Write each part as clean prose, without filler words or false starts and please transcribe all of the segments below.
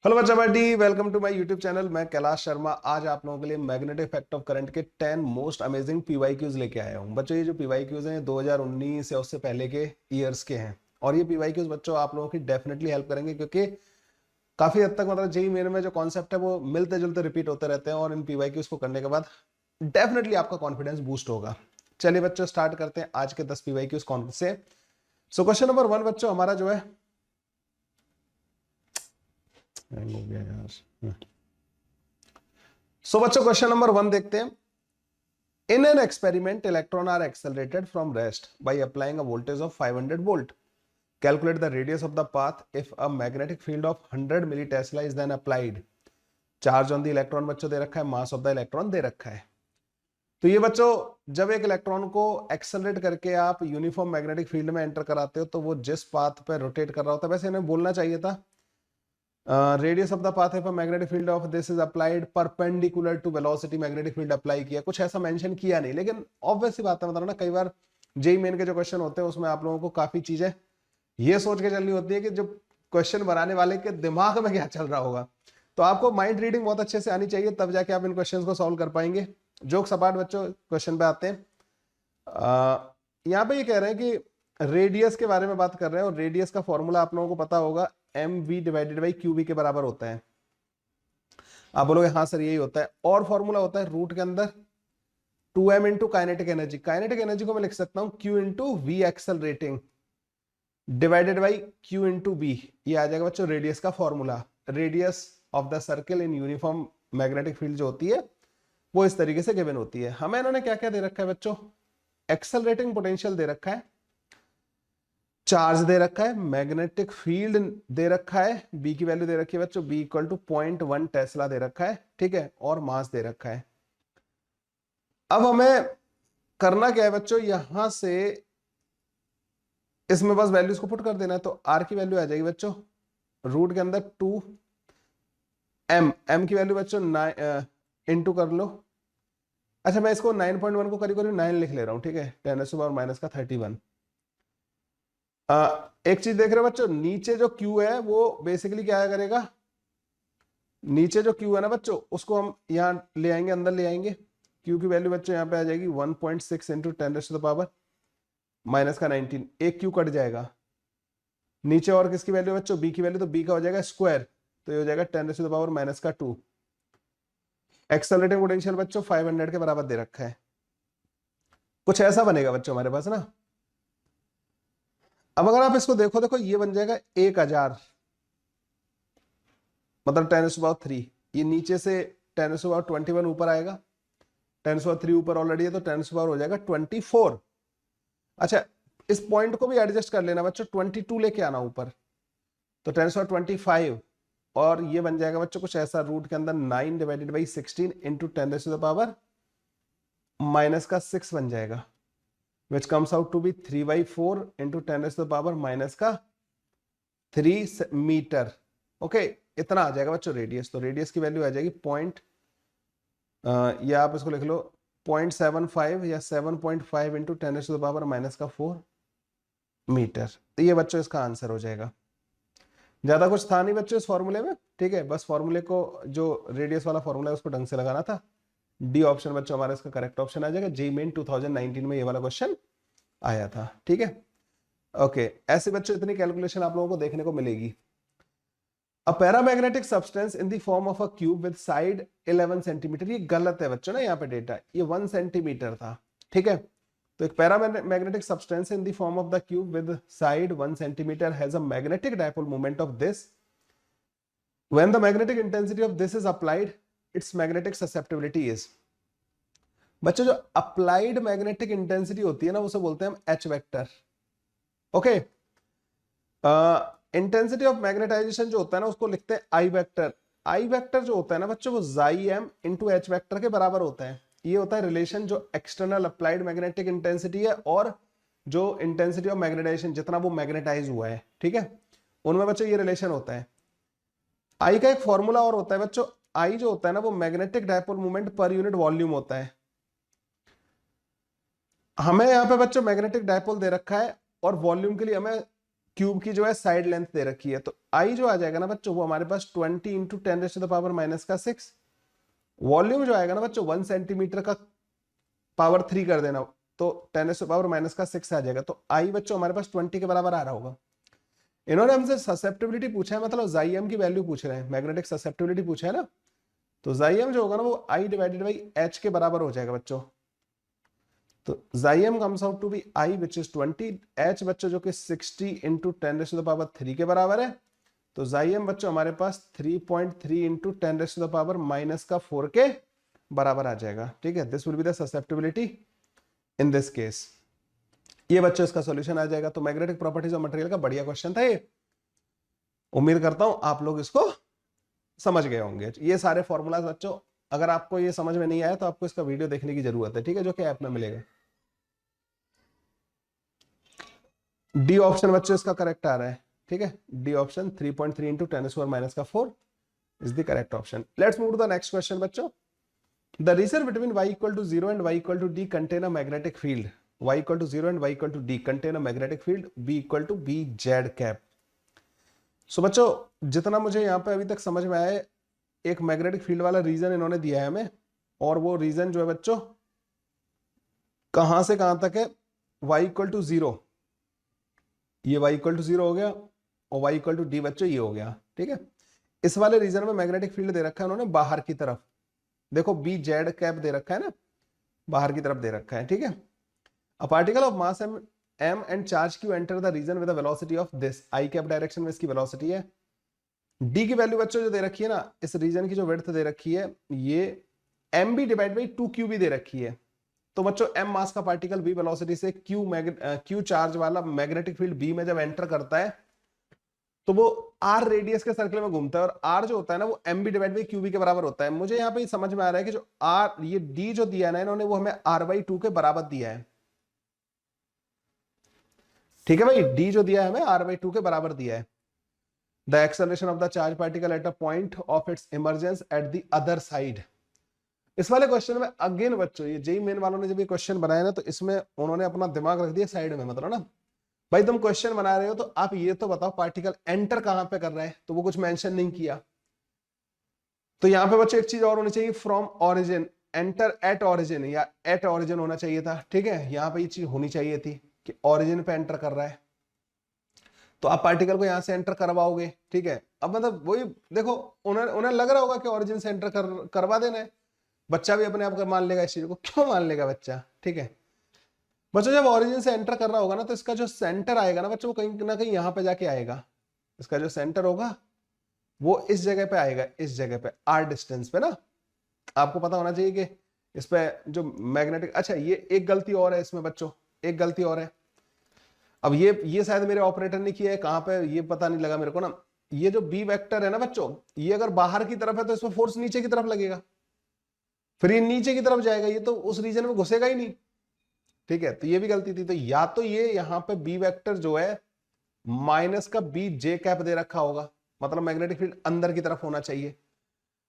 Hello बच्चा party, welcome to my YouTube channel. मैं कैलाश शर्मा आज आप लोगों के लिए मैग्नेटिक इफेक्ट ऑफ करंट के 10 मोस्ट अमेजिंग पीवाईक्यूज लेके आया हूं। बच्चों ये जो पीवाईक्यूज हैं 2019 या उससे पहले के ईयर्स के हैं और ये पीवाईक्यूज बच्चों आप लोगों की डेफिनेटली हेल्प करेंगे क्योंकि काफी हद तक मतलब जेईई मेन में जो कॉन्सेप्ट है वो मिलते जुलते रिपीट होते रहते हैं और इन पीवाईक्यूज को करने के बाद डेफिनेटली आपका कॉन्फिडेंस बूस्ट होगा। चलिए बच्चों स्टार्ट करते हैं आज के 10 पीवाईक्यूज कौन से। सो क्वेश्चन नंबर 1 बच्चों हमारा जो है हो गया यार। सो बच्चों क्वेश्चन नंबर 1 देखते हैं। In an experiment, electrons are accelerated from rest by applying a voltage of 500 volt. Calculate the radius of the path if a magnetic field of 100 millitesla is then applied. Charge on the electron बच्चों दे रखा है, mass of the electron दे रखा है। तो ये बच्चों जब एक इलेक्ट्रॉन को एक्सेलरेट करके आप यूनिफॉर्म मैग्नेटिक फील्ड में एंटर कराते हो तो वो जिस पाथ पे रोटेट कर रहा होता है, वैसे इन्हें बोलना चाहिए था radius of the path if a magnetic field of this is applied perpendicular to velocity, magnetic field apply किया, कुछ ऐसा मेंशन किया नहीं। लेकिन ऑब्वियस सी बात है, मतलब ना कई बार जेई मेन के जो क्वेश्चन होते हैं उसमें आप लोगों को काफी चीजें ये सोच के चलनी होती है कि जो क्वेश्चन बनाने वाले के दिमाग में क्या चल रहा होगा। तो आपको माइंड रीडिंग बहुत अच्छे से आनी चाहिए, तब जाके आप इन क्वेश्चन को सॉल्व कर पाएंगे। जोक सपाट बच्चों क्वेश्चन पे आते हैं। यहाँ पे ये कह रहे हैं कि रेडियस के बारे में बात कर रहे हैं और रेडियस का फॉर्मूला आप लोगों को पता होगा M V divided by Q V के बराबर होता है। आप बोलोगे हाँ सर यही होता है, और फॉर्मूला होता है रूट के अंदर 2m into kinetic energy. Kinetic energy को मैं लिख सकता हूं q into V accelerating divided by q into B. ये आ जाएगा बच्चों रेडियस का formula. Radius of the circle in uniform magnetic field जो होती है वो इस तरीके से गिवन होती है। हमें इन्होंने क्या क्या दे रखा है बच्चों, एक्सेलरेटिंग पोटेंशियल दे रखा है, चार्ज दे रखा है, मैग्नेटिक फील्ड दे रखा है, बी की वैल्यू दे रखी है बच्चों बी इक्वल टू 0.1 टेस्ला दे रखा है, ठीक है, और मास दे रखा है। अब हमें करना क्या है बच्चों, यहां से इसमें बस वैल्यूज को पुट कर देना है। तो आर की वैल्यू आ जाएगी बच्चों रूट के अंदर 2m, m की वैल्यू बच्चों इंटू कर लो। अच्छा मैं इसको 9.1 को करीब करीब 9 लिख ले रहा हूं, ठीक है, 10⁻⁻31। एक चीज देख रहे हो बच्चों, नीचे जो Q है वो बेसिकली क्या करेगा, नीचे जो Q है ना बच्चों उसको हम यहाँ ले आएंगे, अंदर ले आएंगे। Q की वैल्यू बच्चों यहाँ पे आ जाएगी 1.6 इंटू 10⁻⁻19। एक Q कट जाएगा नीचे, और किसकी वैल्यू बच्चों B की वैल्यू, तो B का हो जाएगा स्क्वायर, तो ये हो जाएगा 10⁻⁻2। एक्सेलरेटिंग पोटेंशियल बच्चों 500 के बराबर दे रखा है। कुछ ऐसा बनेगा बच्चों हमारे पास ना। अब अगर आप इसको देखो, देखो ये बन जाएगा 1000, मतलब 10⁻3। ये नीचे से 10⁻21 ऊपर आएगा, 10⁻3 ऊपर ऑलरेडी है तो 10 हो जाएगा 24। अच्छा इस पॉइंट को भी एडजस्ट कर लेना बच्चों, 22 लेके आना ऊपर, तो 10⁻25, और ये बन जाएगा बच्चों कुछ ऐसा रूट के अंदर 9 डिवाइडेड बाई 16 इंटू 10⁻⁻6 बन जाएगा, which comes out to be 3/4 into 10⁻⁻3 meter. Okay इतना आ जाएगा बच्चों रेडियस। तो रेडियस की वैल्यू आ जाएगी या आप इसको लिख लो 0.75 या 7.5 इंटू 10⁻⁻4 मीटर। तो ये बच्चों इसका आंसर हो जाएगा। ज्यादा कुछ था नहीं बच्चों इस फॉर्मूले में, ठीक है, बस फॉर्मूले को जो रेडियस वाला फॉर्मूला है उसको ढंग से लगाना था। डी ऑप्शन बच्चों हमारा इसका करेक्ट ऑप्शन आ जाएगा। जेईई मेन 2019 में ये वाला क्वेश्चन आया था, ठीक है। ओके ऐसे बच्चों इतनी कैलकुलेशन आप लोगों को देखने को मिलेगी। A paramagnetic substance in the form of a cube with side 11 centimetre, ये गलत है बच्चों ना, यहाँ पे डेटा ये 1 सेंटीमीटर था, ठीक है। तो एक paramagnetic substance in the form of the cube with side 1 centimeter has a magnetic dipole moment of this. When the magnetic intensity of this is applied, its magnetic susceptibility is। बच्चों जो applied magnetic intensity होती है ना उसे बोलते हैं हम H vector. Okay intensity of magnetization जो होता है ना उसको लिखते हैं आई वेक्टर। आई वेक्टर जो होता है ना बच्चों वो जाई एम इंटू एच वेक्टर के बराबर होता है। ये होता है रिलेशन जो एक्सटर्नल अप्लाइड मैग्नेटिक इंटेंसिटी है और जो इंटेंसिटी ऑफ मैग्नेटाइजेशन जितना वो मैग्नेटाइज हुआ है, ठीक है, उनमें बच्चों ये रिलेशन होता है। आई का एक फॉर्मूला और होता है बच्चों, आई जो होता है ना वो magnetic dipole moment per unit volume होता है। हमें यहाँ पे बच्चों मैग्नेटिक डायपोल दे रखा है और वॉल्यूम के लिए हमें क्यूब की जो है साइड लेंथ दे रखी है, तो आई जो आ जाएगा ना बच्चों वो हमारे पास 20 इंटू 10⁻⁻⁶। वॉल्यूम जो आएगा ना बच्चों 1 सेंटीमीटर का पावर 3 कर देना, तो 10⁻⁻⁶ आ जाएगा। तो आई बच्चों हमारे पास 20 के बराबर आ रहा होगा। इन्होंने हमसे ससेप्टिबिलिटी पूछा है, मतलब जाइएम की वैल्यू पूछ रहे हैं, मैग्नेटिक ससेप्टिबिलिटी पूछा है ना, तो जाइएम जो होगा ना वो आई डिवाइडेड बाई एच के बराबर हो जाएगा बच्चों। तो जाइएम comes out to be I which is 20, H बच्चों जो कि 60 इंटू 10⁻³ के बराबर है, तो जाइएम बच्चों हमारे पास 3.3 इंटू 10⁻⁻⁴ के बराबर आ जाएगा। ठीक है, this will be the susceptibility in this case. ये बच्चों इसका सॉल्यूशन आ जाएगा। तो मैग्नेटिक प्रॉपर्टीज ऑफ मटेरियल का बढ़िया क्वेश्चन था ये, उम्मीद करता हूं आप लोग इसको समझ गए होंगे। ये सारे फॉर्मूलाज बच्चों, अगर आपको ये समझ में नहीं आया तो आपको इसका वीडियो देखने की जरूरत है, ठीक है, जो कि ऐप में मिलेगा। डी ऑप्शन बच्चों इसका करेक्ट आ रहा है, ठीक है, D option 3.3 into 10⁻⁴ is the correct option. Let's move to the next question बच्चों। The reason between y = 0 and y = d contain a magnetic field. y = 0 and y = d contain a magnetic field b = b z cap. सो बच्चों जितना मुझे यहाँ पे अभी तक समझ में आया, एक मैग्नेटिक फील्ड वाला रीजन इन्होंने दिया है हमें, और वो रीजन जो है बच्चों कहां से कहां तक है, y = 0, ये y = 0 हो गया, और y = d बच्चों ये हो गया। ठीक है, इस वाले रीजन में मैग्नेटिक फील्ड दे रखा है उन्होंने बाहर की तरफ, देखो बी जेड कैप दे रखा है ना, बाहर की तरफ दे रखा है। ठीक है, a particle of mass m and charge Q enter the region with the velocity of this, I cap direction में इसकी वेलोसिटी है। d की वैल्यू बच्चों जो दे रखी है ना, इस रीजन की जो विड्थ दे रखी है ये mb डिवाइड बाई 2q भी दे रखी है। तो बच्चों m मास का पार्टिकल v वेलोसिटी से q चार्ज वाला मैग्नेटिक फील्ड b में जब एंटर करता है तो वो r रेडियस के सर्कल में घूमता है, और r जो होता है ना वो mb डिवाइड बाई qb के बराबर होता है। मुझे यहाँ पे समझ में आ रहा है कि जो r ये d जो दिया है ना इन्होंने, वो हमें r/2 के बराबर दिया है। ठीक है भाई, d जो दिया है हमें r/2 के बराबर दिया है। The acceleration of the charge particle at a point of its emergence at the other side. इस वाले क्वेश्चन में अगेन बच्चों ये जेई मेन वालों ने जब ये क्वेश्चन बनाया ना, तो इसमें उन्होंने अपना दिमाग रख दिया साइड में, मतलब ना भाई तुम क्वेश्चन बना रहे हो तो आप ये तो बताओ पार्टिकल एंटर कहां पे कर रहा है, तो वो कुछ मेंशन नहीं किया। तो यहां पे बच्चों एक चीज और होनी चाहिए, from origin, enter eight origin या एट ऑरिजिन होना चाहिए था। ठीक है, यहां पे ये चीज होनी चाहिए थी कि ऑरिजिन पे एंटर कर रहा है, तो आप पार्टिकल को यहां से एंटर करवाओगे। ठीक है, अब मतलब वही देखो, उन्हें लग रहा होगा कि ऑरिजिन से एंटर करवा देना है, बच्चा भी अपने आप को मान लेगा इस चीज को, क्यों मान लेगा बच्चा। ठीक है बच्चों, जब ऑरिजिन से एंटर कर रहा होगा ना, तो इसका जो सेंटर आएगा ना बच्चों, वो कहीं ना कहीं यहां पे जाके आएगा। इसका जो सेंटर होगा वो इस जगह पे आएगा, इस जगह पे आर डिस्टेंस पे ना। आपको पता होना चाहिए कि इस पे जो मैग्नेटिक, अच्छा ये एक गलती और है इसमें बच्चों, एक गलती और है। अब ये शायद मेरे ऑपरेटर ने किया है, कहां पे ये पता नहीं लगा मेरे को ना। ये जो बी वेक्टर है ना बच्चों, ये अगर बाहर की तरफ है तो इसमें फोर्स नीचे की तरफ लगेगा, फिर ये नीचे की तरफ जाएगा, ये तो उस रीजन में घुसेगा ही नहीं। ठीक है, तो ये भी गलती थी। तो या तो ये यहाँ पे बी वेक्टर जो है माइनस का बी जे कैप दे रखा होगा, मतलब मैग्नेटिक फील्ड अंदर की तरफ होना चाहिए।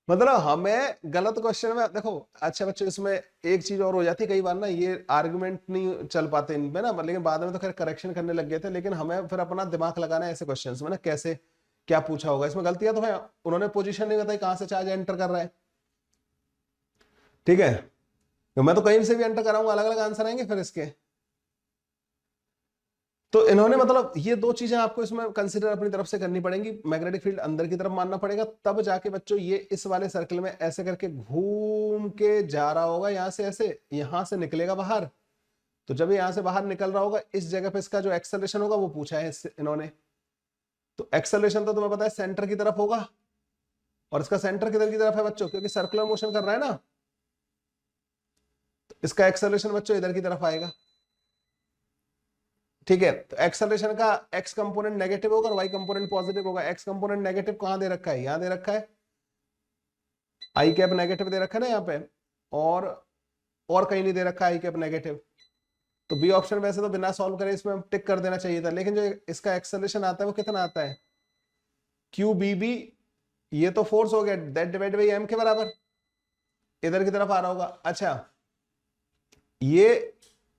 मतलब हमें गलत क्वेश्चन में देखो, अच्छा बच्चों इसमें एक चीज और हो जाती है कई बार ना, ये आर्गुमेंट नहीं चल पाते इनमें ना, लेकिन बाद में तो खैर करेक्शन करने लग गए थे, लेकिन हमें फिर अपना दिमाग लगाना है ऐसे क्वेश्चन में ना, कैसे क्या पूछा होगा। इसमें गलतियां तो है, उन्होंने पोजीशन नहीं बताई कहां से चार्ज एंटर कर रहा है। ठीक है, तो मैं तो कहीं से भी एंटर कराऊंगा, अलग अलग आंसर आएंगे फिर इसके। तो इन्होंने मतलब ये दो चीजें आपको इसमें कंसीडर अपनी तरफ से करनी पड़ेंगी, मैग्नेटिक फील्ड अंदर की तरफ मानना पड़ेगा, तब जाके बच्चों ये इस वाले सर्कल में ऐसे करके घूम के जा रहा होगा, यहां से ऐसे, यहां से निकलेगा बाहर। तो जब यहां से बाहर निकल रहा होगा, इस जगह पे इसका जो एक्सेलरेशन होगा वो पूछा है इन्होंने। तो एक्सेलरेशन तो तुम्हें पता है सेंटर की तरफ होगा, और इसका सेंटर किधर की तरफ है बच्चों, क्योंकि सर्कुलर मोशन कर रहा है ना, तो इसका एक्सेलरेशन बच्चों इधर की तरफ आएगा। ठीक है, तो एक्सेलरेशन का एक्स कंपोनेंट नेगेटिव होगा और वाई कंपोनेंट पॉजिटिव होगा। एक्स कंपोनेंट नेगेटिव कहां दे रखा है, यहां दे रखा है, आई कैप नेगेटिव दे रखा है ना यहाँ पे, और कहीं नहीं दे रखा है आई कैप नेगेटिव। तो बी ऑप्शन वैसे तो बिना सॉल्व करे इसमें टिक कर देना चाहिए था, लेकिन जो इसका एक्सेलरेशन आता है वो कितना आता है, क्यू बी बी, ये तो फोर्स हो गया, दैट डिवाइड बाई एम के बराबर, इधर की तरफ आ रहा होगा। अच्छा ये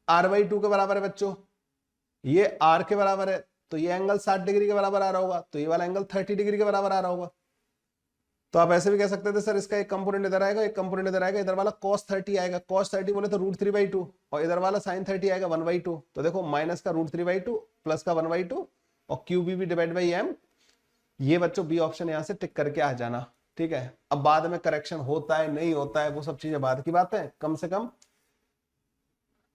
r/2 के बराबर है बच्चों, ये r के बराबर है, तो ये एंगल 60 डिग्री के बराबर आ रहा होगा, तो ये वाला एंगल 30 डिग्री के बराबर आ रहा होगा। तो आप ऐसे भी कह सकते थे सर इसका एक कंपोनेंट इधर आएगा, एक कंपोनेंट इधर आएगा, इधर वाला cos 30 आएगा, cos 30 बोले तो √3/2, और इधर वाला sin 30 आएगा 1/2। तो देखो माइनस का √3/2 प्लस का 1/2 और QB डिवाइड बाई M। ये बच्चों बी ऑप्शन यहाँ से टिक करके आ जाना, ठीक है। अब बाद में करेक्शन होता है नहीं होता है वो सब चीजें बाद की बात है, कम से कम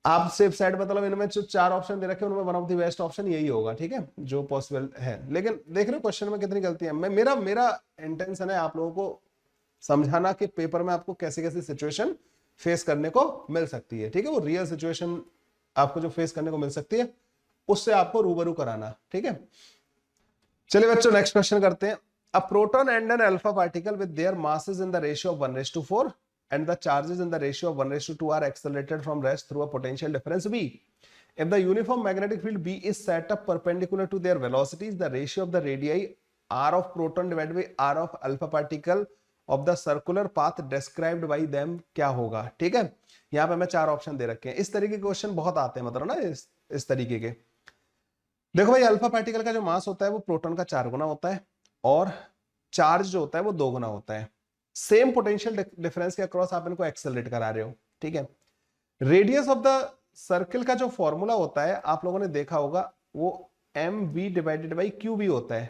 आप सेफ साइड मतलब इनमें जो 4 ऑप्शन दे रखे हैं उनमें one of the best option यही होगा, ठीक है, जो पॉसिबल है। लेकिन देख रहे हो क्वेश्चन में कितनी गलती है। मेरा इंटेंशन है आप लोगों को समझाना कि पेपर में आपको कैसे कैसे सिचुएशन फेस करने को मिल सकती है, ठीक है। वो रियल सिचुएशन आपको जो फेस करने को मिल सकती है उससे आपको रूबरू कराना, ठीक है। चलिए बच्चों नेक्स्ट क्वेश्चन करते हैं। A proton and an alpha particle with their masses in the ratio of 1:4 and the charges in the ratio of 1:2 are accelerated from rest through a potential difference V. If the uniform magnetic field B is set up perpendicular to their velocities, the ratio of the radii r of proton divided by r of alpha particle of the circular path described by them क्या होगा, ठीक है। यहाँ पे हमें 4 option दे रखे हैं। इस तरीके के क्वेश्चन बहुत आते हैं, मतलब ना इस तरीके के। देखो भाई अल्फा पार्टिकल का जो मास होता है वो प्रोटॉन का 4 गुना होता है और चार्ज जो होता है वो 2 गुना होता है। सेम पोटेंशियल डिफरेंस के अक्रॉस आप इनको एक्सेलरेट करा रहे हो, ठीक है। रेडियस ऑफ द सर्किल का जो फॉर्मूला होता है आप लोगों ने देखा होगा वो mv डिवाइडेड बाई qb होता है,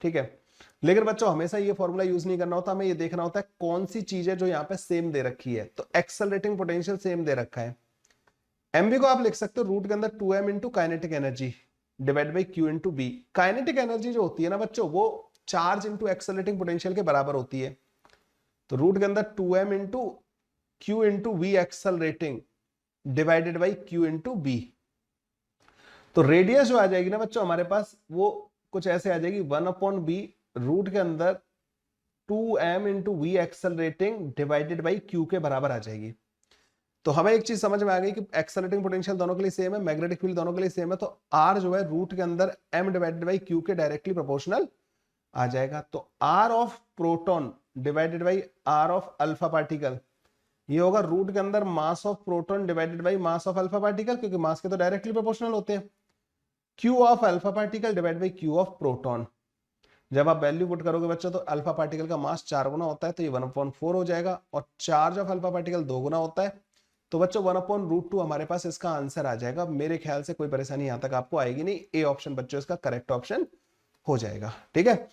ठीक है। लेकिन बच्चों हमेशा ये फॉर्मूला यूज नहीं करना होता, हमें ये देखना होता है कौन सी चीज है जो यहाँ पे सेम दे रखी है। तो एक्सेलरेटिंग पोटेंशियल सेम दे रखा है। mv को आप लिख सकते हो रूट के अंदर 2m into kinetic energy divide by q into B. Kinetic energy जो होती है ना बच्चों वो चार्ज इंटू एक्सेलरेटिंग पोटेंशियल के बराबर होती है। तो रूट के अंदर 2m into q into V accelerating divided by q into B. तो रेडियस जो आ जाएगी ना बच्चों हमारे पास वो कुछ ऐसे आ जाएगी 1/b रूट के अंदर 2m into V accelerating divided by q के बराबर आ जाएगी। तो हमें एक चीज समझ में आ गई कि एक्सेलरेटिंग पोटेंशियल दोनों के लिए सेम है, मैग्नेटिक फील्ड दोनों के लिए सेम है, तो r जो है रूट के अंदर m डिवाइडेड बाई q के डायरेक्टली प्रोपोर्शनल आ जाएगा। तो r of proton divided by r of alpha particle ये होगा रूट के अंदर mass of proton divided by mass of alpha particle, क्योंकि मास के तो डायरेक्टली प्रोपोर्शनल होते हैं। q of alpha particle divide by q of proton. जब आप वैल्यू पुट करोगे बच्चों तो अल्फा पार्टिकल का मास 4 गुना होता है तो ये 1/4 हो जाएगा, और चार्ज ऑफ अल्फा पार्टिकल 2 गुना होता है। तो बच्चों 1/√2 हमारे पास इसका आंसर आ जाएगा। मेरे ख्याल से कोई परेशानी यहां तक आपको आएगी नहीं, ए ऑप्शन बच्चों इसका करेक्ट ऑप्शन हो जाएगा, ठीक है।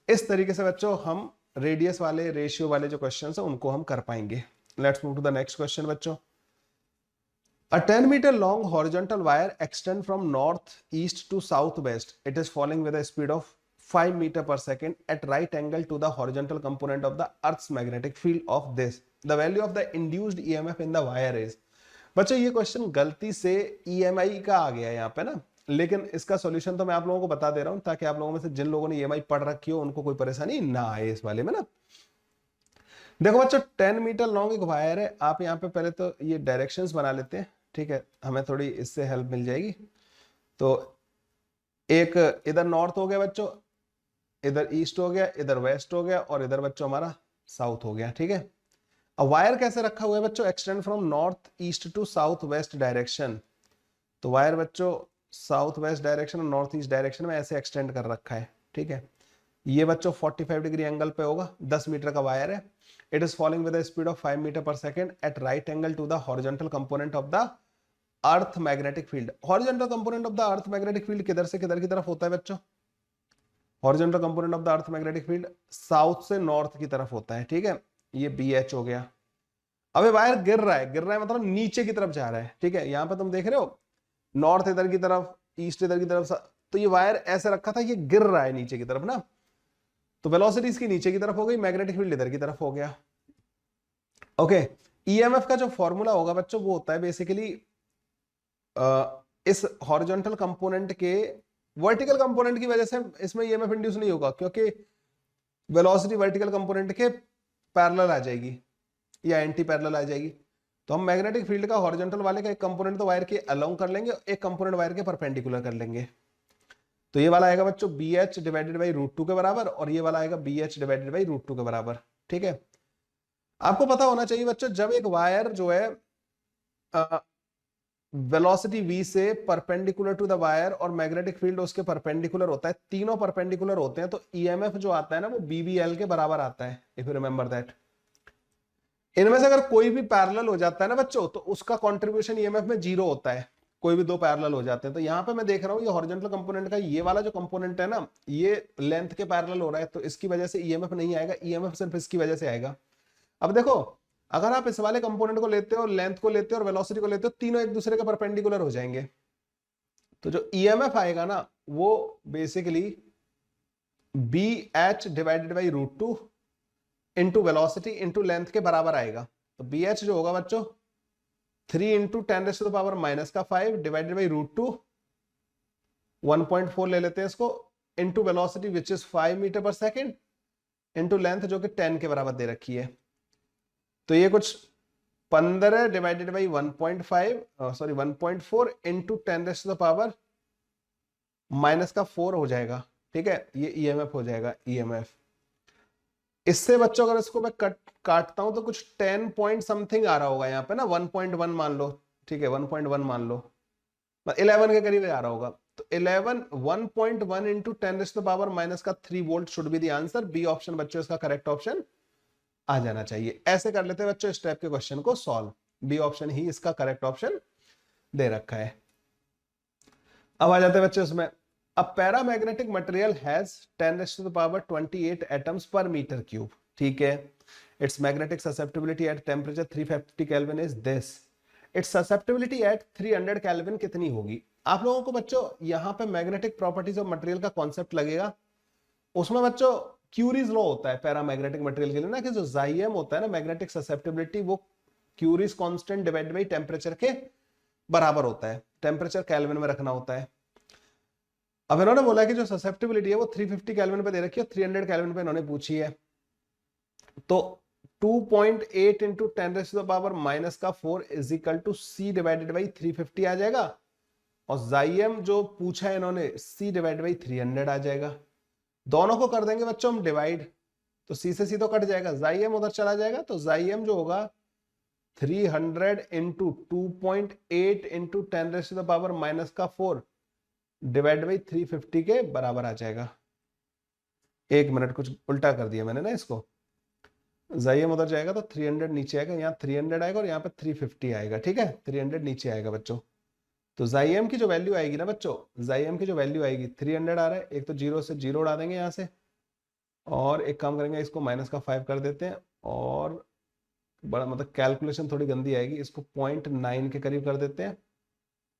इस तरीके से बच्चों हम रेडियस वाले रेशियो वाले जो क्वेश्चन है उनको हम कर पाएंगे। Let's move to the next question बच्चों। A 10-meter long horizontal wire extends from northeast to southwest. It is falling with a speed of 5 meters per second at right angle to the horizontal component of the Earth's magnetic field of this. The value of the induced EMF in the wire is. बच्चों ये question गलती से EMI का आ गया है यहाँ पे ना, लेकिन इसका सॉल्यूशन तो मैं आप लोगों को बता दे रहा हूँ ताकि आप लोगों में से जिन लोगों ने EMI पढ़ रखी हो उनको कोई परेशानी ना आए इस वाले में ना। देखो बच्चों 10 मीटर लॉन्ग एक वायर है। आप यहाँ पे पहले तो ये डायरेक्शंस बना लेते हैं, ठीक है, हमें थोड़ी इससे हेल्प मिल जाएगी। तो एक इधर नॉर्थ हो गया बच्चों, इधर ईस्ट हो गया, इधर वेस्ट हो गया, और इधर बच्चों हमारा साउथ हो गया, ठीक है। अब वायर कैसे रखा हुआ है बच्चों, extend from north east to south west direction. तो वायर बच्चों साउथ वेस्ट डायरेक्शन और नॉर्थ ईस्ट डायरेक्शन में ऐसे एक्सटेंड कर रखा है, ठीक है। ये बच्चों 45 डिग्री एंगल पे होगा, 10 मीटर का वायर है। It is falling with a speed of 5 metre पर second at right angle to the horizontal component of the earth magnetic field. Horizontal component of the earth magnetic field किधर से किधर की तरफ होता है बच्चों? Horizontal component of the earth magnetic field south से नॉर्थ की तरफ होता है, ठीक है। ये BH हो गया। अब ये वायर गिर रहा है मतलब नीचे की तरफ जा रहा है, ठीक है। यहाँ पे तुम देख रहे हो नॉर्थ इधर की तरफ, ईस्ट इधर की तरफ, तो ये वायर ऐसे रखा था, ये गिर रहा है नीचे की तरफ ना, तो वेलोसिटी इसकी नीचे की तरफ हो गई, मैग्नेटिक फील्ड इधर की तरफ हो गया। ओके, EMF का जो फॉर्मूला होगा बच्चों वो होता है बेसिकली इस हॉरिजॉन्टल कंपोनेंट के वर्टिकल कंपोनेंट की वजह से इसमें EMF इंड्यूस नहीं होगा, क्योंकि वेलोसिटी वर्टिकल कंपोनेंट के पैरेलल आ जाएगी या एंटी पैरेलल आ जाएगी। तो हम मैग्नेटिक फील्ड का हॉरिजॉन्टल वाले का एक कंपोनेंट तो वायर के अलोंग कर लेंगे, एक कंपोनेंट वायर के परपेंडिकुलर कर लेंगे। तो ये वाला आएगा बच्चों BH डिवाइडेड बाई √2 के बराबर, और ये वाला आएगा BH डिवाइडेड बाई √2 के बराबर, ठीक है। आपको पता होना चाहिए बच्चों जब एक वायर जो है वेलोसिटी v से परपेंडिकुलर टू द वायर और मैग्नेटिक फील्ड उसके परपेंडिकुलर होता है, तीनों परपेंडिकुलर होते हैं, तो ईएमएफ जो आता है ना वो बीबीएल के बराबर आता है, इफ यू रिमेंबर दैट। इनमें से अगर कोई भी पैरेलल हो जाता है ना बच्चों, तो उसका कंट्रीब्यूशन ईएमएफ में 0 होता है, कोई भी दो पैरेलल हो जाते हैं। तो यहाँ पे मैं देख रहा हूँ ये हॉरिजॉन्टल कंपोनेंट का ये वाला जो कंपोनेंट है ना, ये लेंथ के पैरेलल हो रहा है, तो इसकी वजह से ईएमएफ नहीं आएगा, ईएमएफ सिर्फ इसकी वजह से आएगा। अब देखो, अगर आप इस वाले कंपोनेंट को लेते हो और लेंथ को लेते हो और वेलोसिटी को लेते हो, तीनों एक दूसरे के परपेंडिकुलर हो जाएंगे, तो जो ईएमएफ आएगा ना वो basically B H divided by √2 into velocity into length के बराबर आएगा। तो बी एच जो होगा बच्चों 3 इंटू 10⁻⁻⁵ डिवाइडेड बाई √2, 1.4 ले लेते हैं इसको, into velocity which is 5 metre पर सेकेंड, इंटू लेंथ जो कि 10 के बराबर दे रखी है। तो ये कुछ 15 डिवाइडेड बाई 1.4 इंटू 10⁻⁻⁴ हो जाएगा। ठीक है, ये ईएमएफ हो जाएगा, ईएमएफ। इससे बच्चों अगर इसको मैं काटता हूं तो कुछ 10 पॉइंट समथिंग आ रहा होगा यहाँ पे ना, 1.1 मान लो, ठीक है 1.1 मान लो, 11 के करीब आ रहा होगा। तो 1.1 into 10⁻⁻³ volt should be the answer. B option बच्चों इसका करेक्ट ऑप्शन आ जाना चाहिए। ऐसे कर लेते हैं बच्चों इस टाइप के क्वेश्चन को सॉल्व। बी ऑप्शन ही इसका करेक्ट ऑप्शन दे रखा है। अब आ जाते हैं बच्चों इसमें, a paramagnetic material has 10⁻28 atoms per meter cube. ठीक है, its magnetic susceptibility at temperature 350 kelvin is this. Its susceptibility at 300 kelvin कितनी होगी? आप लोगों को बच्चों यहाँ पे मैग्नेटिक प्रॉपर्टीज ऑफ मटेरियल का कॉन्सेप्ट लगेगा। उसमें बच्चों क्यूरीज लॉ होता है पैरामैग्नेटिक मटेरियल के लिए ना, कि जो जाइएम होता है ना मैग्नेटिक ससेप्टिबिलिटी, वो Curie's constant divide by temperature के बराबर होता है, टेम्परेचर केल्विन में रखना होता है। अब इन्होंने बोला कि जो ससेप्टिबिलिटी है वो 350 केल्विन पे दे रखी है, 300 केल्विन पे इन्होंने पूछी है। तो 2.8 into 10⁻⁻⁴ is equal to C divided by 350 आ जाएगा, और जाइएम जो पूछा है इन्होंने C डिवाइडेड बाई 300 आ जाएगा। दोनों को कर देंगे बच्चों हम डिवाइड, तो C से C तो कट जाएगा, जाइएम उधर चला जाएगा, तो जाइएम जो होगा 300 इंटू 2.8 इंटू 10⁻⁻⁴ डिवाइड बाई 350 के बराबर आ जाएगा। एक मिनट, कुछ उल्टा कर दिया मैंने ना इसको, जाइएम उधर जाएगा तो 300 नीचे आएगा, यहाँ 300 आएगा और यहाँ पे 350 आएगा। ठीक है, 300 नीचे आएगा बच्चों। तो जाइएम की जो वैल्यू आएगी ना बच्चों, जाइएम की जो वैल्यू आएगी 300 आ रहा है, एक तो 0 से 0 उड़ा देंगे यहाँ से, और एक काम करेंगे इसको -5 कर देते हैं, और बड़ा मतलब कैलकुलेशन थोड़ी गंदी आएगी, इसको 0.9 के करीब कर देते हैं।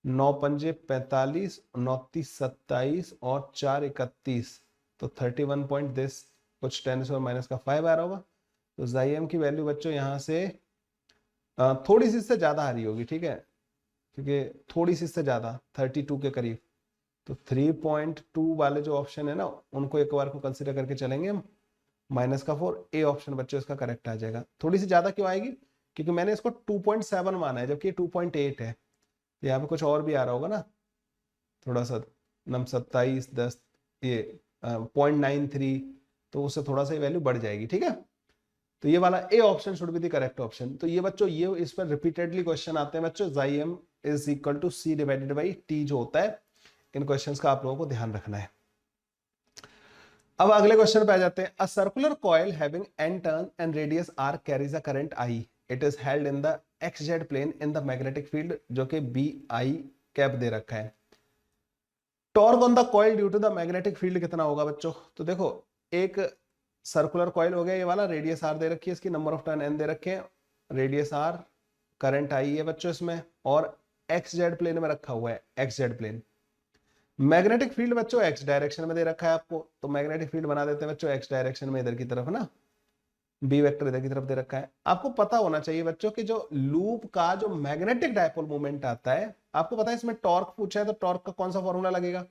9 पंजे 45, 9 30 27 और 4 31, तो 31 पॉइंट दिस, कुछ 10 और -5 आ रहा होगा। तो जाइएम की वैल्यू बच्चों यहाँ से थोड़ी सी इससे ज्यादा आ रही होगी, ठीक है, क्योंकि थोड़ी सी इससे ज्यादा 32 के करीब। तो 3.2 वाले जो ऑप्शन है ना उनको एक बार को कंसिडर करके चलेंगे हम, -4, ए ऑप्शन बच्चों इसका करेक्ट आ जाएगा। थोड़ी सी ज्यादा क्यों आएगी? क्योंकि मैंने इसको 2.7 माना है, जबकि 2.8 है। यहाँ पे कुछ और भी आ रहा होगा ना, थोड़ा सा 27 10 ये 0.93, तो उससे थोड़ा सा वैल्यू बढ़ जाएगी। ठीक है, तो ये वाला A option should be the correct option. तो ये बच्चों ये इस पर रिपीटेडली क्वेश्चन आते हैं बच्चों, जाइएम is equal to C divided by T जो होता है। इन क्वेश्चंस का आप लोगों को ध्यान रखना है। अब अगले क्वेश्चन पे आ जाते हैं। A circular coil having n turn and radius r carries a current I, it is held in the XZ plane in the magnetic field, जो कि BI कैप दे रखा है। Torque on the coil due to the magnetic field कितना होगा बच्चों? तो देखो, एक सर्कुलर कॉइल हो गया ये वाला, रेडियस r दे रखी है, इसकी नंबर ऑफ टर्न n दे रखे हैं, रेडियस r, करंट I है बच्चों इसमें, और XZ प्लेन में रखा हुआ है, XZ प्लेन। मैग्नेटिक फील्ड बच्चों x डायरेक्शन में दे रखा है आपको, तो मैग्नेटिक फील्ड बना देते हैं बच्चों x डायरेक्शन में, इधर की तरफ ना, B वेक्टर इधर की तरफ दे रखा है। आपको पता होना चाहिए बच्चों कि जो लूप का जो मैग्नेटिक डायपोल मूवमेंट आता है, आपको पता है इसमें टॉर्क पूछा है, तो टॉर्क का कौन सा फॉर्मूला लगेगा?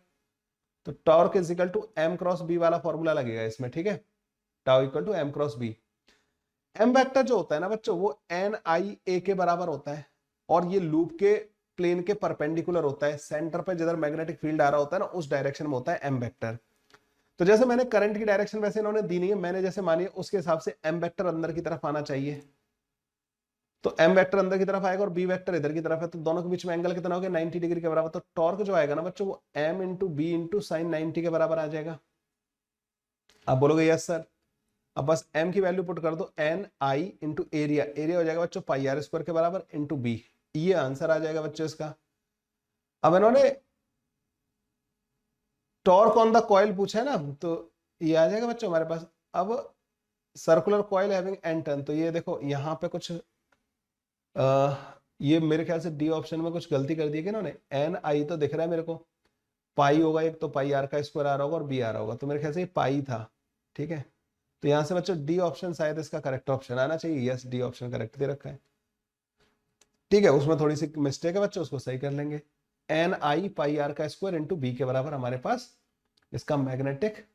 तो torque is equal to m cross b वाला फॉर्मूला लगेगा इसमें। ठीक है, tau equal to m cross b। m vector जो होता है ना बच्चों वो NIA के बराबर होता है, और ये लूप के प्लेन के परपेंडिकुलर होता है, सेंटर पे जिधर मैग्नेटिक फील्ड आ रहा होता है ना उस डायरेक्शन में होता है m वेक्टर। तो जैसे मैंने करंट की डायरेक्शन वैसे इन्होंने दी नहीं है, मैंने जैसे मानी उसके हिसाब से m वेक्टर अंदर की तरफ आना चाहिए। तो m वेक्टर अंदर की तरफ आएगा और b वेक्टर इधर की तरफ है, तो दोनों के बीच में एंगल कितना हो गया 90 डिग्री के बराबर। तो टॉर्क जो आएगा ना बच्चों वो m into B into sine 90 के बराबर आ जाएगा। आप बोलोगे यस सर, अब बस m की वैल्यू पुट कर दो, एन आई इंटू एरिया, एरिया हो जाएगा बच्चों पाई आर स्क्वायर के बराबर इंटू बी, ये आंसर आ जाएगा बच्चों इसका। अब इन्होंने टॉर्क ऑन द कॉइल पूछा है ना, तो ये आ जाएगा बच्चों हमारे पास। अब circular coil having an turn, तो ये देखो यहाँ पे कुछ ये मेरे ख्याल से डी ऑप्शन में कुछ गलती कर दी है कि इन्होंने, एन आई तो दिख रहा है मेरे को, पाई होगा एक, तो पाई आर का स्क्वायर आ रहा होगा और बी आ रहा होगा, तो मेरे ख्याल से ये पाई था। ठीक है, तो यहाँ से बच्चों डी ऑप्शन शायद इसका करेक्ट ऑप्शन आना चाहिए। Yes, D option correct they रखा है। ठीक है, उसमें थोड़ी सी मिस्टेक है बच्चों, उसको सही कर लेंगे। एन आई पाई आर का स्क्वायर इंटू बी के बराबर हमारे पास इसका मैग्नेटिक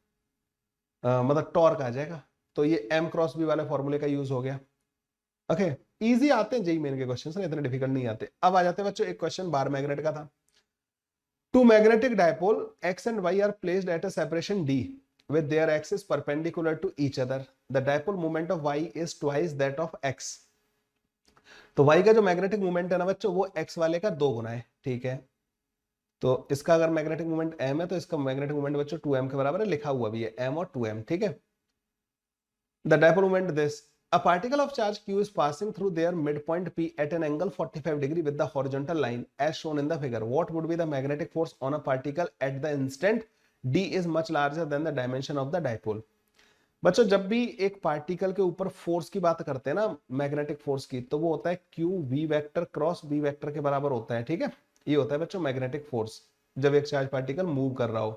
मतलब टॉर्क आ जाएगा। तो ये एम क्रॉस बी वाले फॉर्मूले का यूज हो गया। ओके, इजी आते हैं जेई मेन के क्वेश्चन ना, इतने डिफिकल्ट नहीं आते। अब आ जाते हैं बच्चों एक क्वेश्चन बार मैग्नेट का था। Two magnetic dipole X and Y are placed at a separation D with their axis perpendicular to each other. The dipole moment of y is twice that of x. तो y का जो magnetic moment है ना बच्चों वो x वाले का 2 गुना है। ठीक है, तो इसका अगर मैग्नेटिक मोमेंट m है तो इसका मैग्नेटिक मोमेंट बच्चों 2m के बराबर है, लिखा हुआ भी है m और 2m। ठीक है, the dipole moment this, a particle of charge q is passing through their midpoint p at an angle 45 degree with the horizontal line as shown in the figure. What would be the magnetic force on a particle at the instant d is much larger than the dimension of the dipole? बच्चों जब भी एक particle के ऊपर force की बात करते हैं ना, मैग्नेटिक फोर्स की, तो वो होता है Q V vector cross B vector के बराबर होता है। ठीक है, ये होता है बच्चों मैग्नेटिक फोर्स जब एक चार्ज पार्टिकल मूव कर रहा हो।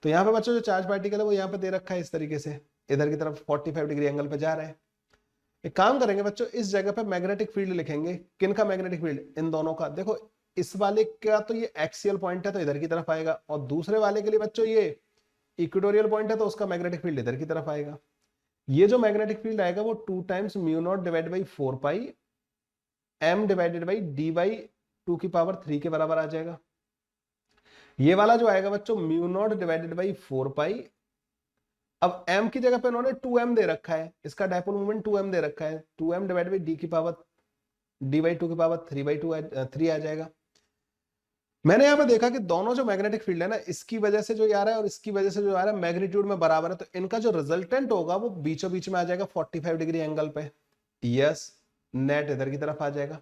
तो यहाँ पे बच्चों जो चार्ज पार्टिकल है वो यहाँ पे दे रखा है इस तरीके से, इधर की तरफ 45 डिग्री एंगल पे जा रहा है। एक काम करेंगे बच्चों, इस जगह पे मैग्नेटिक फील्ड लिखेंगे। किन का मैग्नेटिक फील्ड? इन दोनों का। देखो इस वाले का तो ये एक्सियल पॉइंट है तो इधर की तरफ आएगा, और दूसरे वाले के लिए बच्चों ये इक्वेटोरियल पॉइंट है तो उसका मैग्नेटिक फील्ड इधर की तरफ आएगा। ये जो मैग्नेटिक फील्ड आएगा वो 2 times mu naught divide by 4 pi M divided by D by 2 की पावर 3 के बराबर आ जाएगा। ये वाला जो आएगा बच्चों म्यू नॉट डिवाइडेड बाई 4 पाई, अब m की जगह पे उन्होंने 2m दे रखा है, इसका डायपोल मोमेंट 2m दे रखा है, 2m डिवाइड बाई डी की पावर डी बाई 2 की पावर 3 आ जाएगा। मैंने यहाँ पे देखा कि दोनों जो मैग्नेटिक फील्ड है ना, इसकी वजह से जो आ रहा है और इसकी वजह से जो आ रहा है मैग्नीट्यूड में बराबर है, तो इनका जो रिजल्टेंट होगा वो बीचों बीच में आ जाएगा 45 डिग्री एंगल पे। यस, नेट इधर की तरफ आ जाएगा।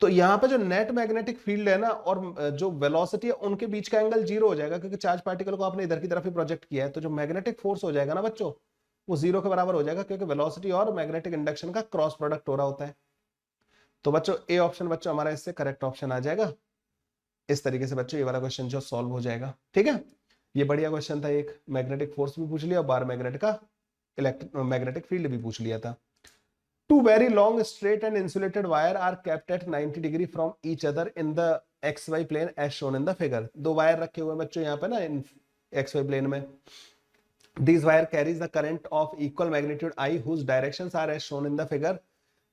तो यहाँ पे जो नेट मैग्नेटिक फील्ड है ना और जो वेलोसिटी है उनके बीच का एंगल 0 हो जाएगा, क्योंकि चार्ज पार्टिकल को आपने इधर की तरफ ही प्रोजेक्ट किया है। तो जो मैग्नेटिक फोर्स हो जाएगा ना बच्चों वो 0 के बराबर हो जाएगा, क्योंकि वेलोसिटी और मैग्नेटिक इंडक्शन का क्रॉस प्रोडक्ट हो रहा होता है। तो बच्चों ए ऑप्शन बच्चों हमारा इससे करेक्ट ऑप्शन आ जाएगा। इस तरीके से बच्चों ये वाला क्वेश्चन जो सॉल्व हो जाएगा। ठीक है, ये बढ़िया क्वेश्चन था, एक मैग्नेटिक फोर्स भी पूछ लिया और बार मैग्नेट का मैग्नेटिक फील्ड भी पूछ लिया था। Two very long straight and insulated wire are kept at 90 degree from each other in the XY plane as shown in the figure. दो वायर रखे हुए हैं बच्चों यहाँ पे ना XY plane में। These wire carries the current of equal magnitude I whose directions are as shown in the figure.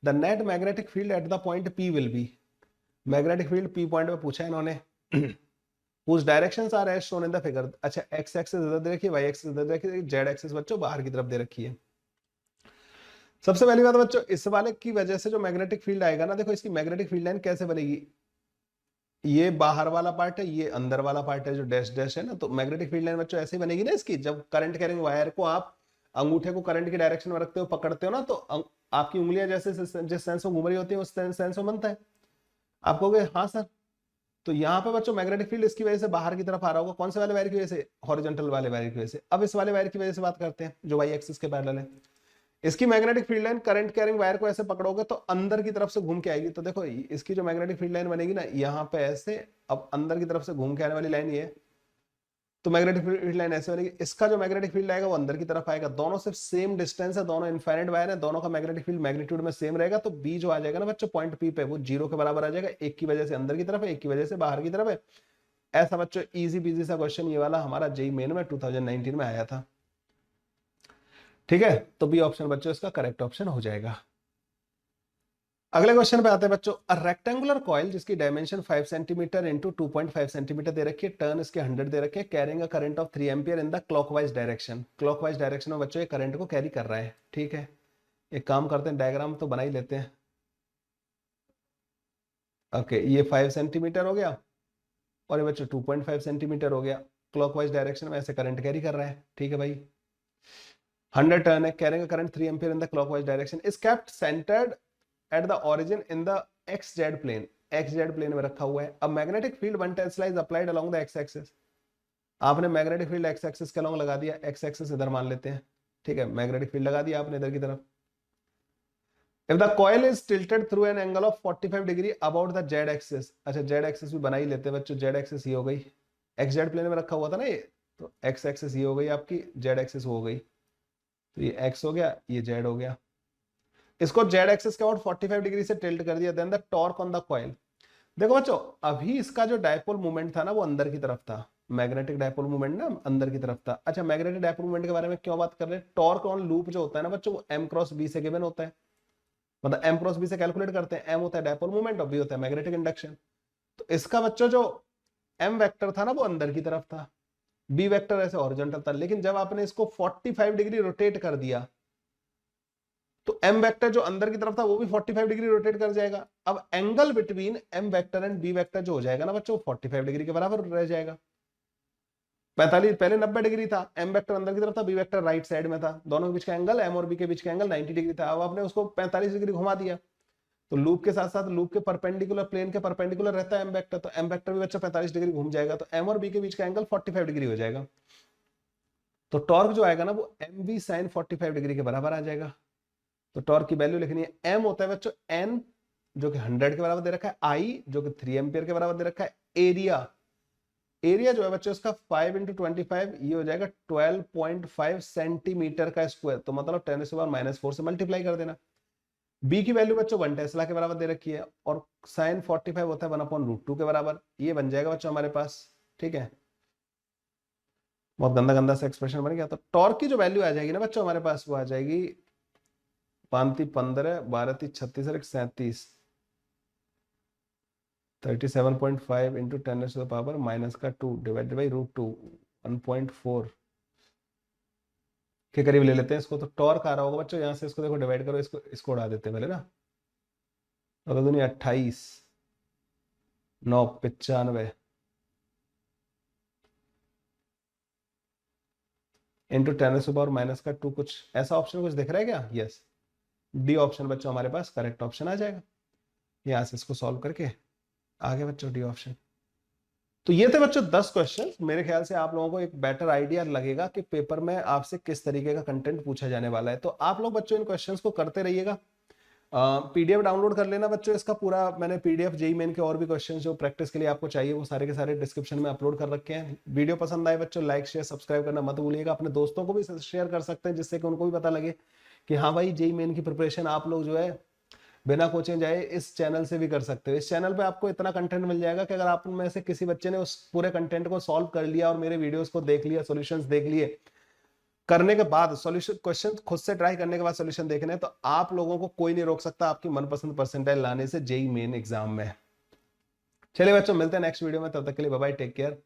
The net magnetic field at the point P will be. Magnetic field P point पे पूछा है इन्होंने। Whose directions are as shown in the figure. अच्छा, X axis इधर दे रखी है, Y axis इधर दे रखी है, Z एक्सिस बच्चों बाहर की तरफ दे रखी है। सबसे पहली बात बच्चों, इस वाले की वजह से जो मैग्नेटिक फील्ड आएगा ना, देखो इसकी मैग्नेटिक फील्ड लाइन कैसे बनेगी, ये बाहर वाला पार्ट है, ये अंदर वाला पार्ट है जो डैश डैश है ना, तो मैग्नेटिक फील्ड लाइन बच्चों ऐसे ही बनेगी ना इसकी। जब करंट कैरिंग वायर को आप अंगूठे को करंट की डायरेक्शन में रखते हो, पकड़ते हो ना, तो आपकी उंगलियां जैसे जिस सेंस में घूम रही होती है उस सेंस में बनता है। आप कहोगे हाँ सर, तो यहाँ पे बच्चों मैग्नेटिक फील्ड इसकी वजह से बाहर की तरफ आ रहा होगा। कौन से वाले वायर की वजह से? हॉरिजॉन्टल वाले वायर की वजह से। अब इस वाले वायर की वजह से बात करते हैं जो वाई एक्सिस के पैरेलल है। इसकी magnetic field line current carrying wire को ऐसे पकड़ोगे तो अंदर की तरफ से घूम के आएगी। तो देखो इसकी जो मैग्नेटिक फील्ड लाइन बनेगी ना यहाँ पे ऐसे, अब अंदर की तरफ से घूम के आने वाली लाइन ये, तो मैग्नेटिक फील्ड लाइन ऐसे बनेगी। इसका जो मैग्नेटिक फील्ड आएगा वो अंदर की तरफ आएगा। दोनों सिर्फ सेम डिस्टेंस है, दोनों इनफाइनाइट वायर है, दोनों का मैग्नेटिक फील्ड मैग्नीट्यूड में सेम रहेगा। तो बी जो आ जाएगा ना बच्चों पॉइंट पी पे, वो 0 के बराबर आ जाएगा। एक की वजह से अंदर की तरफ है, एक की वजह से बाहर की तरफ है। ऐसा बच्चों इजी पीजी सा क्वेश्चन ये वाला हमारा जेईई मेन में 2019 में आया था। ठीक है, तो बी ऑप्शन बच्चों इसका करेक्ट ऑप्शन हो जाएगा। अगले क्वेश्चन पे आते हैं बच्चों। अ रेक्टेंगुलर कॉइल जिसकी डायमेंशन 5 सेंटीमीटर इंटू 2.5 सेंटीमीटर दे रखी है, टर्न इसके 100 दे रखे हैं, carrying a current of 3 ampere in the clockwise direction. Clockwise direction में बच्चों ये करंट को कैरी कर रहा है। ठीक है, एक काम करते हैं, डायग्राम तो बना ही लेते हैं। ओके, ये 5 सेंटीमीटर हो गया और ये बच्चों 2.5 सेंटीमीटर हो गया। क्लॉकवाइज डायरेक्शन में ऐसे करंट कैरी कर रहा है, ठीक है भाई। 100 टर्न है, carrying current 3 ampere in the clockwise direction, is kept centered at the origin in the X Z plane, X Z plane में रखा हुआ है। अब magnetic field 1 tesla is applied along the X axis, आपने magnetic field X axis के along लगा दिया, x axis इधर मान लेते हैं, ठीक है, मैग्नेटिक फील्ड लगा दिया आपने इधर की तरफ। If the coil is tilted through an angle of 45 degree about the z axis, अच्छा z axis भी बना ही लेते हैं बच्चों, z axis ये हो गई, x z प्लेन में रखा हुआ था ना ये, तो x axis ये हो गई आपकी, z axis हो गई, तो ये x हो गया, ये z हो गया। इसको z axis के about 45 डिग्री से टिल्ट कर दिया, then the torque on the coil. देखो बच्चों, अभी इसका जो डायपोल मूवमेंट था ना वो अंदर की तरफ था, मैग्नेटिक डायपोल मूवमेंट ना अंदर की तरफ था। अच्छा, मैग्नेटिक डायपोल मूवमेंट के बारे में क्यों बात कर रहे हैं? टॉर्क ऑन लूप जो होता है ना बच्चों, वो m क्रॉस b से गिवन होता है, मतलब m क्रॉस b से कैलकुलेट करते हैं। m होता है डायपोल मोमेंट और b होता है मैग्नेटिक इंडक्शन। तो इसका बच्चों जो m वेक्टर था ना वो अंदर की तरफ था, b वेक्टर ऐसे हॉरिजॉन्टल था, लेकिन जब आपने इसको 45 डिग्री रोटेट कर दिया तो m वेक्टर जो अंदर की तरफ था वो भी 45 डिग्री रोटेट कर जाएगा। अब angle between m vector and b vector जो हो जाएगा ना बच्चों, 45 डिग्री के बराबर रह जाएगा। 45 पहले 90 डिग्री था, m वेक्टर अंदर की तरफ था, b वेक्टर राइट साइड में था, दोनों के बीच का एंगल m और b के बीच का एंगल 90 डिग्री था। अब आपने उसको 45 डिग्री घुमा दिया तो लूप के साथ साथ लूप के परपेंडिकुलर प्लेन के परपेंडिकुलर रहता है m वेक्टर, तो m वेक्टर भी बच्चा 45 डिग्री घूम जाएगा, तो m और b के बीच का एंगल 45 डिग्री हो जाएगा। तो टॉर्क जो आएगा ना वो mv sin 45 डिग्री के बराबर आ जाएगा। तो टॉर्क की वैल्यू लिखनी है, m होता है बच्चों n जो कि 100 के बराबर दे रखा है, i जो कि 3 एम्पियर के बराबर दे रखा है, एरिया एरिया जो है बच्चों इसका 5 × 25 ये हो जाएगा 12.5 सेंटीमीटर का स्क्वायर, तो मतलब 10⁻⁻4 से मल्टीप्लाई कर देना। b की वैल्यू बच्चों 1 टेस्ला के बराबर दे रखी है और sin 45 होता है 1/√2 के बराबर, ये बन जाएगा बच्चों हमारे पास, ठीक है। बहुत गंदा गंदा सा एक्सप्रेशन बन गया। तो टॉर्क की जो वैल्यू आ जाएगी ना बच्चों हमारे पास वो आ जाएगी 5 × 15 12 × 36 और 37 37.5 × 10⁻⁻2 डिवाइडेड बाई √2 1.4 के करीब ले लेते हैं इसको। तो टॉर्क आ रहा होगा बच्चों, यहाँ से इसको देखो डिवाइड करो, इसको उड़ा देते हैं पहले ना, तो दुनिया 28 9 95 इंटू 10⁻⁻2 कुछ ऐसा ऑप्शन कुछ दिख रहा है क्या? यस, डी ऑप्शन बच्चों हमारे पास करेक्ट ऑप्शन आ जाएगा। यहाँ से इसको सॉल्व करके आगे बच्चों डी ऑप्शन। तो ये थे बच्चों 10 क्वेश्चन। मेरे ख्याल से आप लोगों को एक बेटर आइडिया लगेगा कि पेपर में आपसे किस तरीके का कंटेंट पूछा जाने वाला है। तो आप लोग बच्चों इन क्वेश्चंस को करते रहिएगा। पीडीएफ डाउनलोड कर लेना बच्चों इसका पूरा, मैंने पीडीएफ जेईई मेन के और भी क्वेश्चन जो प्रैक्टिस के लिए आपको चाहिए वो सारे के सारे डिस्क्रिप्शन में अपलोड कर रखे हैं। वीडियो पसंद आए बच्चों लाइक शेयर सब्सक्राइब करना मत भूलिएगा। अपने दोस्तों को भी शेयर कर सकते हैं जिससे कि उनको भी पता लगे कि हाँ भाई जेईई मेन की प्रिपरेशन आप लोग जो है बिना कोचिंग जाए इस चैनल से भी कर सकते हो। इस चैनल पे आपको इतना कंटेंट मिल जाएगा कि अगर आप में से किसी बच्चे ने उस पूरे कंटेंट को सॉल्व कर लिया और मेरे वीडियोस को देख लिया, सॉल्यूशंस देख लिए, करने के बाद सॉल्यूशन क्वेश्चन खुद से ट्राई करने के बाद सॉल्यूशन देखने, तो आप लोगों को कोई नहीं रोक सकता आपकी मनपसंद परसेंटाइल लाने से जेईई मेन एग्जाम में। चलिए बच्चों मिलते हैं नेक्स्ट वीडियो में, तब तक के लिए बाय बाय, टेक केयर।